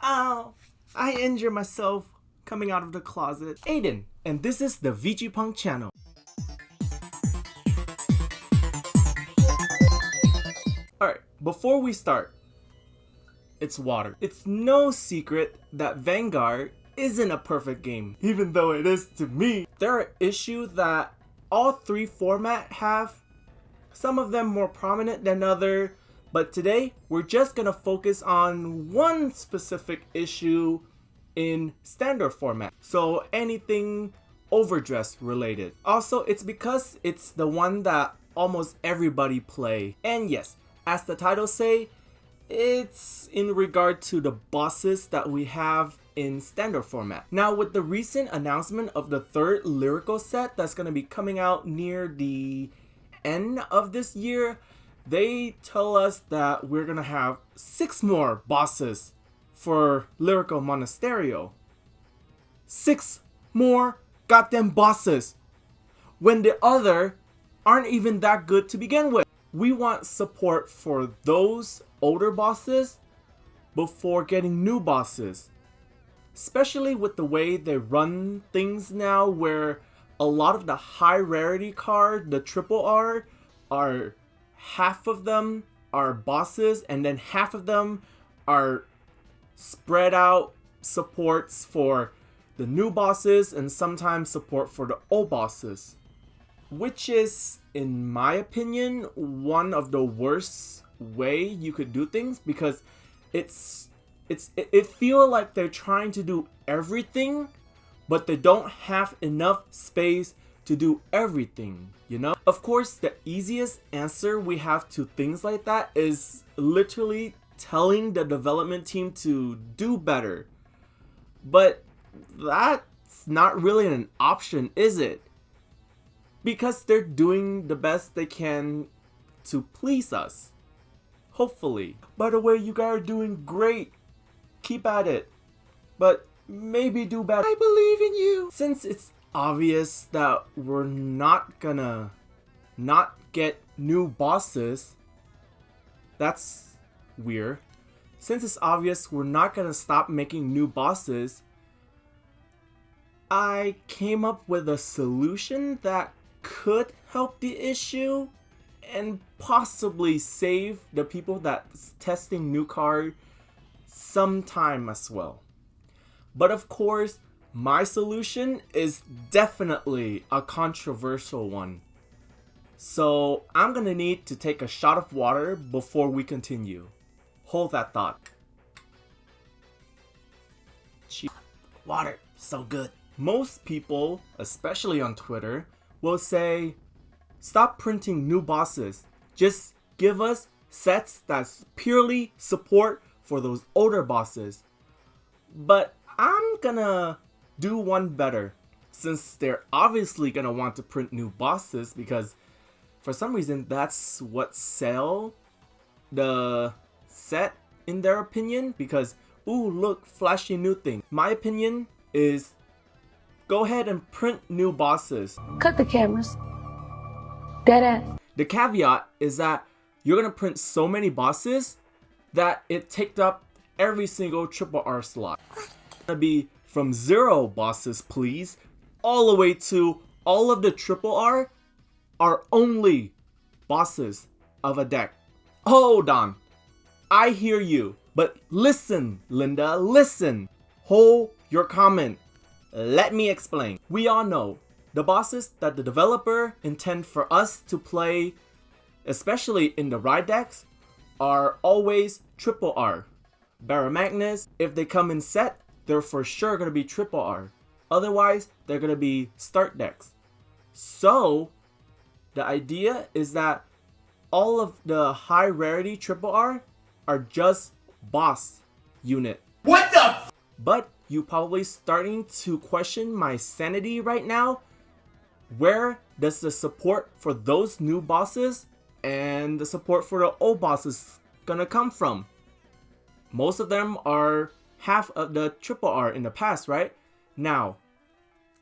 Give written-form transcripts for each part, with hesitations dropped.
Ow! I injured myself coming out of the closet. Aiden, and this is the VG Punk channel. Alright, before we start, it's water. It's no secret that Vanguard isn't a perfect game, even though it is to me. There are issues that all three formats have, some of them more prominent than others, but today we're just gonna focus on one specific issue in standard format. So anything overdress related. Also, it's because it's the one that almost everybody play. And yes, as the title say, it's in regard to the bosses that we have in standard format. Now with the recent announcement of the third lyrical set that's gonna be coming out near the end of this year, they tell us that we're gonna have 6 more bosses for Lyrical Monasterio. 6 more goddamn bosses when the other aren't even that good to begin with. We want support for those older bosses before getting new bosses, especially with the way they run things now, where a lot of the high rarity card, the triple R, are half of them are bosses and then half of them are spread out supports for the new bosses and sometimes support for the old bosses, which is, in my opinion, one of the worst way you could do things, because it feels like they're trying to do everything but they don't have enough space to do everything, you know? Of course, the easiest answer we have to things like that is literally telling the development team to do better. But that's not really an option, is it? Because they're doing the best they can to please us. Hopefully. By the way, you guys are doing great. Keep at it. But maybe do better. I believe in you. Since it's obvious that we're not gonna not get new bosses, that's weird. Since it's obvious we're not gonna stop making new bosses, I came up with a solution that could help the issue and possibly save the people that's testing new card some time as well. But of course, my solution is definitely a controversial one. So I'm gonna need to take a shot of water before we continue. Hold that thought. Water, so good. Most people, especially on Twitter, will say, stop printing new bosses. Just give us sets that's purely support for those older bosses. But I'm gonna do one better, since they're obviously gonna want to print new bosses because for some reason that's what sell the set in their opinion, because ooh, look, flashy new thing. My opinion is go ahead and print new bosses. Cut the cameras. Dead ass. The caveat is that you're gonna print so many bosses that it takes up every single triple R slot. It's gonna be from 0 bosses please, all the way to all of the triple R are only bosses of a deck. Hold on, I hear you, but listen, Linda, listen. Hold your comment. Let me explain. We all know the bosses that the developer intend for us to play, especially in the ride decks, are always triple R. Barra Magnus, if they come in set, they're for sure gonna be triple R. Otherwise, they're gonna be start decks. So, the idea is that all of the high rarity triple R are just boss unit. What the f? But you probably starting to question my sanity right now. Where does the support for those new bosses and the support for the old bosses gonna come from? Most of them are half of the triple R in the past, right? Now,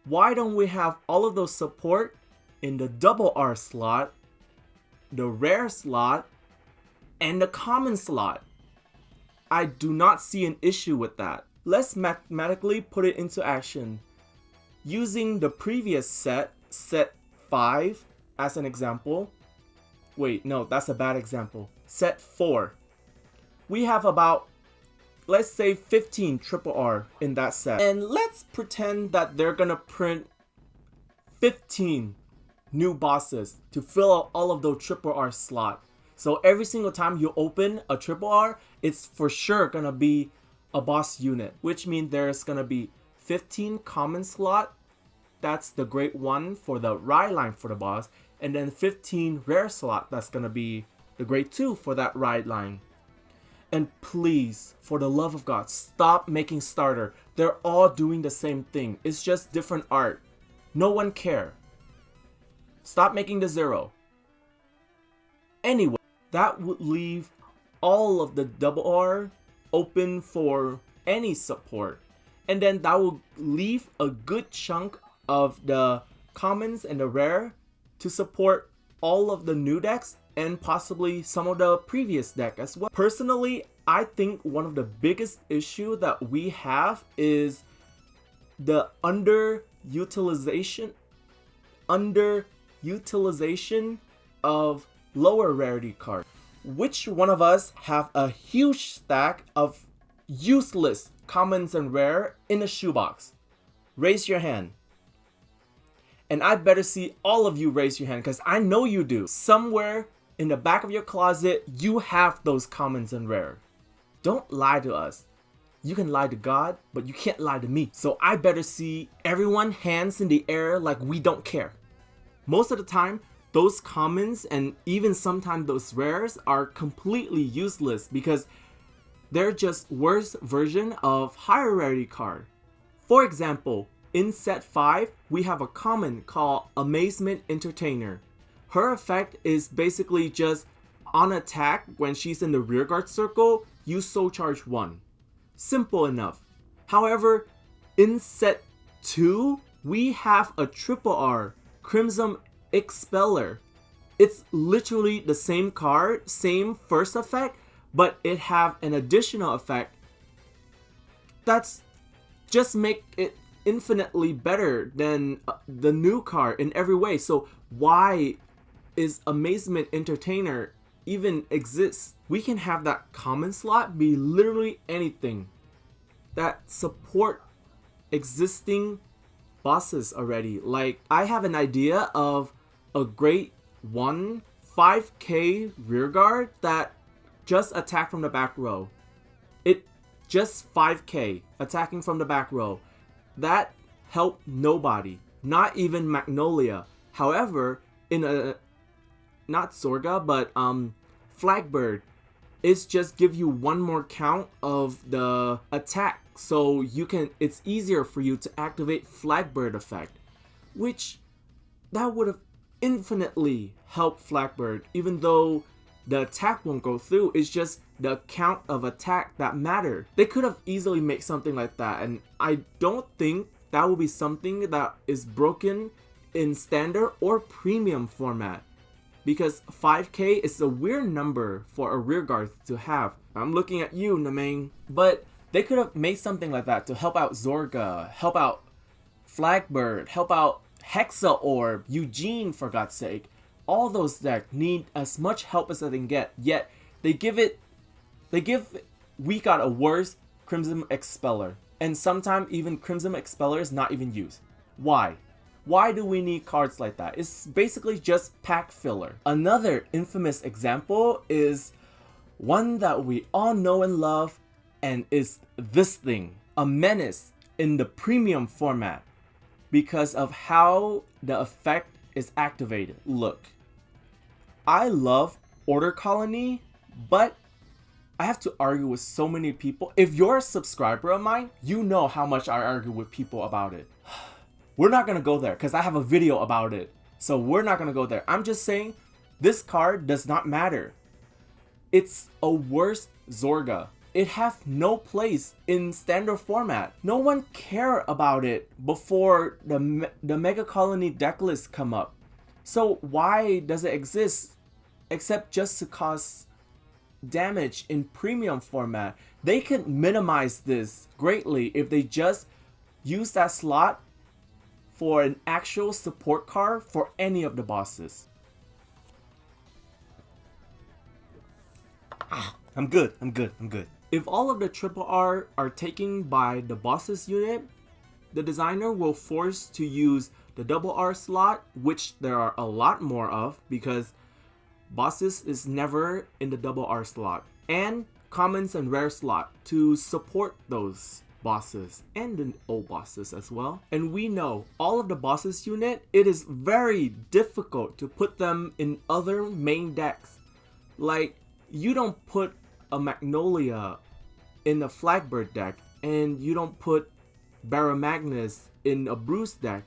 why don't we have all of those support in the double R slot, the rare slot, and the common slot? I do not see an issue with that. Let's mathematically put it into action. Using the previous set 5 as an example. Wait, no, that's a bad example. Set 4. We have about, let's say, 15 triple R in that set. And let's pretend that they're gonna print 15 new bosses to fill out all of those triple R slots. So every single time you open a triple R, it's for sure gonna be a boss unit, which means there's gonna be 15 common slot. That's the grade 1 for the ride line for the boss, and then 15 rare slot. That's gonna be the grade 2 for that ride line. And please, for the love of God, stop making starter. They're all doing the same thing. It's just different art. No one care. Stop making the 0. Anyway, that would leave all of the double R open for any support. And then that will leave a good chunk of the commons and the rare to support all of the new decks and possibly some of the previous deck as well. Personally, I think one of the biggest issue that we have is the underutilization of lower rarity cards. Which one of us have a huge stack of useless commons and rare in a shoebox? Raise your hand. And I better see all of you raise your hand because I know you do. Somewhere in the back of your closet, you have those commons and rare. Don't lie to us. You can lie to God, but you can't lie to me. So I better see everyone hands in the air like we don't care. Most of the time, those commons and even sometimes those rares are completely useless because they're just worse version of higher rarity card. For example, in set 5, we have a common called Amazement Entertainer. Her effect is basically just on attack when she's in the rearguard circle, you soul charge 1. Simple enough. However, in set 2, we have a triple R, Crimson Expeller. It's literally the same card, same first effect, but it have an additional effect that's just make it infinitely better than the new card in every way. So why is Amazement Entertainer even exists? We can have that common slot be literally anything that support existing bosses already. Like, I have an idea of a grade 1 5k rearguard that just attack from the back row. It just 5k attacking from the back row. That helped nobody, not even Magnolia. However, in a not Zorga, but Flagbird, it's just give you one more count of the attack, so you can. It's easier for you to activate Flagbird effect, which that would have infinitely helped Flagbird. Even though the attack won't go through, it's just the count of attack that matter. They could have easily made something like that, and I don't think that will be something that is broken in standard or premium format. Because 5k is a weird number for a rearguard to have. I'm looking at you, Namang. But they could have made something like that to help out Zorga, help out Flagbird, help out Hexa Orb, Eugene, for God's sake. All those decks need as much help as they can get. Yet we got a worse Crimson Expeller. And sometimes even Crimson Expeller is not even used. Why? Why do we need cards like that? It's basically just pack filler. Another infamous example is one that we all know and love, and is this thing. A menace in the premium format because of how the effect is activated. Look, I love Order Colony, but I have to argue with so many people. If you're a subscriber of mine, you know how much I argue with people about it. We're not going to go there because I have a video about it. So we're not going to go there. I'm just saying this card does not matter. It's a worse Zorga. It has no place in standard format. No one cared about it before the Mega Colony deck list come up. So why does it exist except just to cause damage in premium format? They could minimize this greatly if they just use that slot for an actual support card for any of the bosses. I'm good. If all of the triple R are taken by the bosses unit, the designer will force to use the double R slot, which there are a lot more of because bosses is never in the double R slot, and commons and rare slot to support those bosses and the old bosses as well. And we know all of the bosses unit, it is very difficult to put them in other main decks. Like, you don't put a Magnolia in a Flagbird deck, and you don't put Baramagnus in a Bruce deck.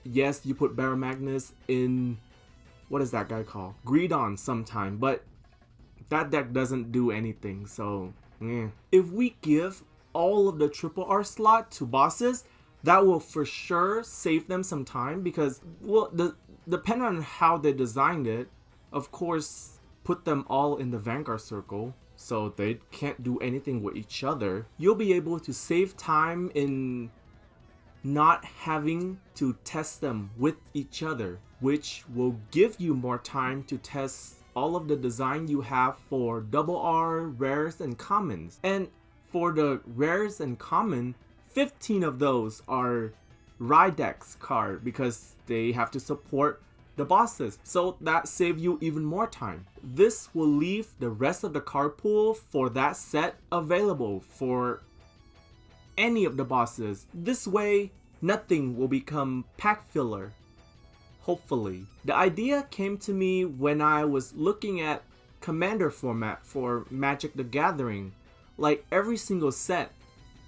Yes, you put Baramagnus in, what is that guy called? Greedon sometime, but that deck doesn't do anything, so If we give all of the triple R slot to bosses, that will for sure save them some time because, well, depending on how they designed it, of course, put them all in the Vanguard circle so they can't do anything with each other. You'll be able to save time in not having to test them with each other, which will give you more time to test all of the design you have for double R, rares, and commons. And for the rares and common, 15 of those are Rydex card because they have to support the bosses, so that saves you even more time. This will leave the rest of the card pool for that set available for any of the bosses. This way, nothing will become pack filler. Hopefully. The idea came to me when I was looking at commander format for Magic the Gathering. Like every single set,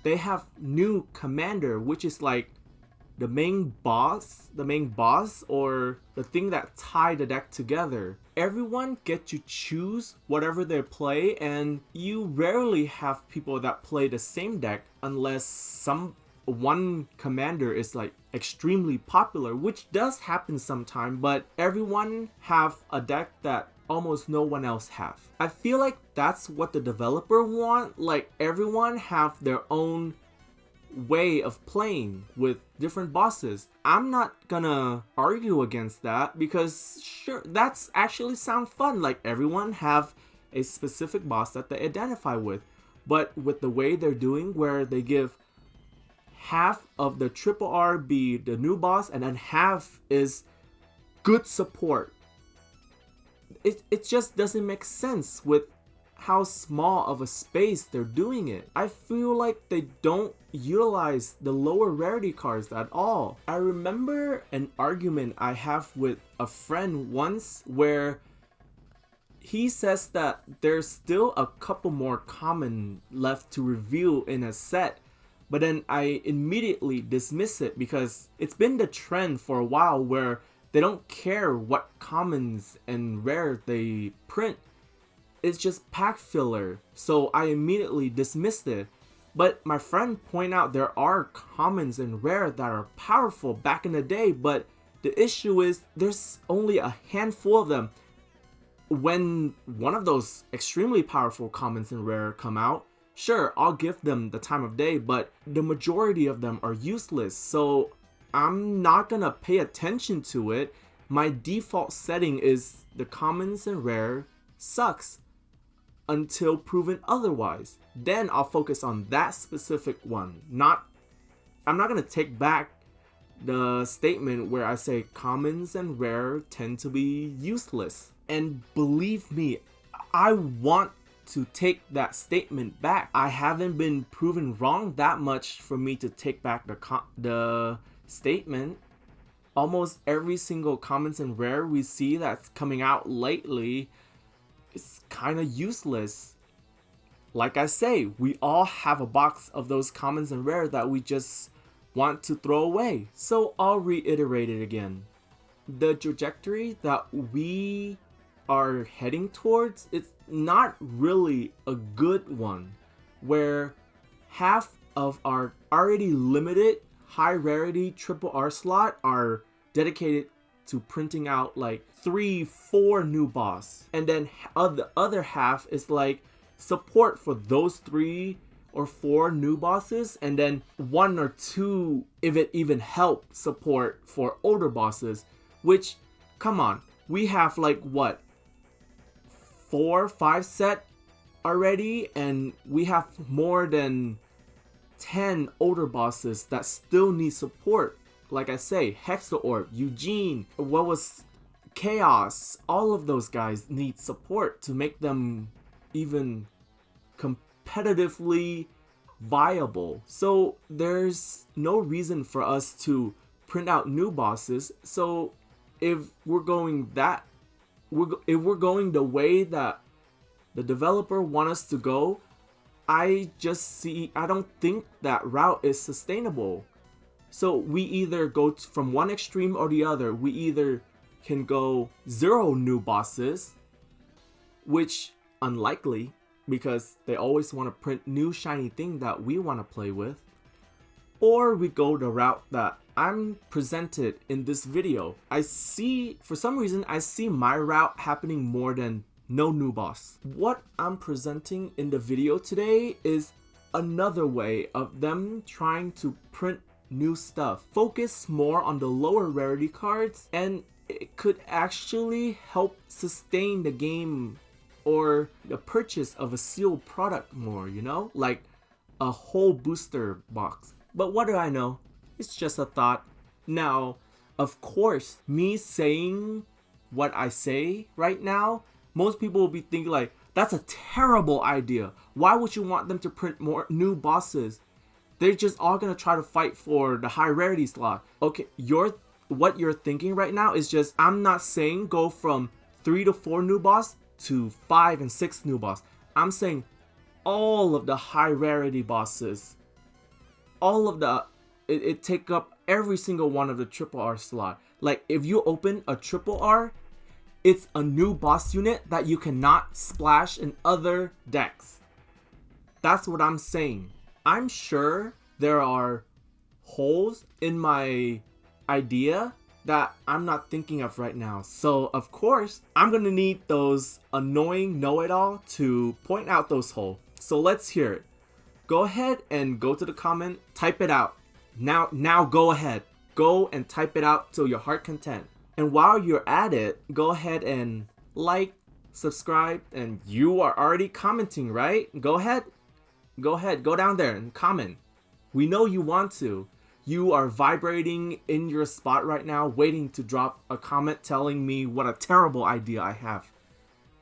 they have new commander, which is like the main boss or the thing that tie the deck together. Everyone get to choose whatever they play, and you rarely have people that play the same deck unless one commander is like extremely popular, which does happen sometime, but everyone have a deck that almost no one else have. I feel like that's what the developer want, like everyone have their own way of playing with different bosses. I'm not gonna argue against that because sure, that's actually sound fun, like everyone have a specific boss that they identify with. But with the way they're doing, where they give half of the triple R be the new boss and then half is good support, it just doesn't make sense with how small of a space they're doing it. I feel like they don't utilize the lower rarity cards at all. I remember an argument I have with a friend once where he says that there's still a couple more common left to reveal in a set, but then I immediately dismiss it because it's been the trend for a while where they don't care what commons and rare they print. It's just pack filler, so I immediately dismissed it. But my friend pointed out there are commons and rare that are powerful back in the day, but the issue is there's only a handful of them. When one of those extremely powerful commons and rare come out, sure, I'll give them the time of day, but the majority of them are useless, so I'm not gonna pay attention to it. My default setting is the commons and rare sucks until proven otherwise. Then I'll focus on that specific one. I'm not gonna take back the statement where I say commons and rare tend to be useless. And believe me, I want to take that statement back. I haven't been proven wrong that much for me to take back the statement. Almost every single commons and rare we see that's coming out lately is kind of useless. Like I say, we all have a box of those commons and rare that we just want to throw away. So I'll reiterate it again. The trajectory that we are heading towards, it's not really a good one, where half of our already limited high rarity triple R slot are dedicated to printing out like 3-4 new boss, and then the other half is like support for those 3 or 4 new bosses, and then 1 or 2, if it even helped, support for older bosses. Which, come on, we have like what, 4, 5 set already, and we have more than 10 older bosses that still need support. Like I say, Hexaorb, Eugene, what was Chaos, all of those guys need support to make them even competitively viable. So there's no reason for us to print out new bosses. So if we're going the way that the developer want us to go, I don't think that route is sustainable. So we either go from one extreme or the other. We either can go 0 new bosses, which unlikely because they always want to print new shiny thing that we want to play with, or we go the route that I'm presented in this video. For some reason, I see my route happening more than no new boss. What I'm presenting in the video today is another way of them trying to print new stuff. Focus more on the lower rarity cards, and it could actually help sustain the game or the purchase of a sealed product more, you know? Like a whole booster box. But what do I know? It's just a thought. Now, of course, me saying what I say right now, most people will be thinking like, that's a terrible idea. Why would you want them to print more new bosses? They're just all gonna try to fight for the high rarity slot. Okay, what you're thinking right now is just, I'm not saying go from 3 to 4 new boss to 5 and 6 new boss. I'm saying all of the high rarity bosses, all of the, it take up every single one of the triple R slot. Like if you open a triple R, it's a new boss unit that you cannot splash in other decks. That's what I'm saying. I'm sure there are holes in my idea that I'm not thinking of right now. So of course, I'm gonna need those annoying know-it-all to point out those holes. So let's hear it. Go ahead and go to the comment, type it out. Now go ahead. Go and type it out till your heart content. And while you're at it, go ahead and like, subscribe, and you are already commenting, right? Go ahead, go down there and comment. We know you want to. You are vibrating in your spot right now, waiting to drop a comment telling me what a terrible idea I have.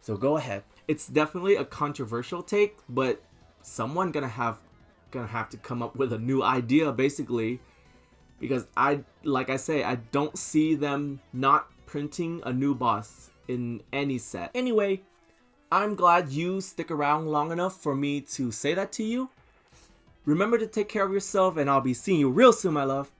So go ahead. It's definitely a controversial take, but someone gonna have to come up with a new idea basically, because like I say, I don't see them not printing a new boss in any set. Anyway, I'm glad you stick around long enough for me to say that to you. Remember to take care of yourself, and I'll be seeing you real soon, my love.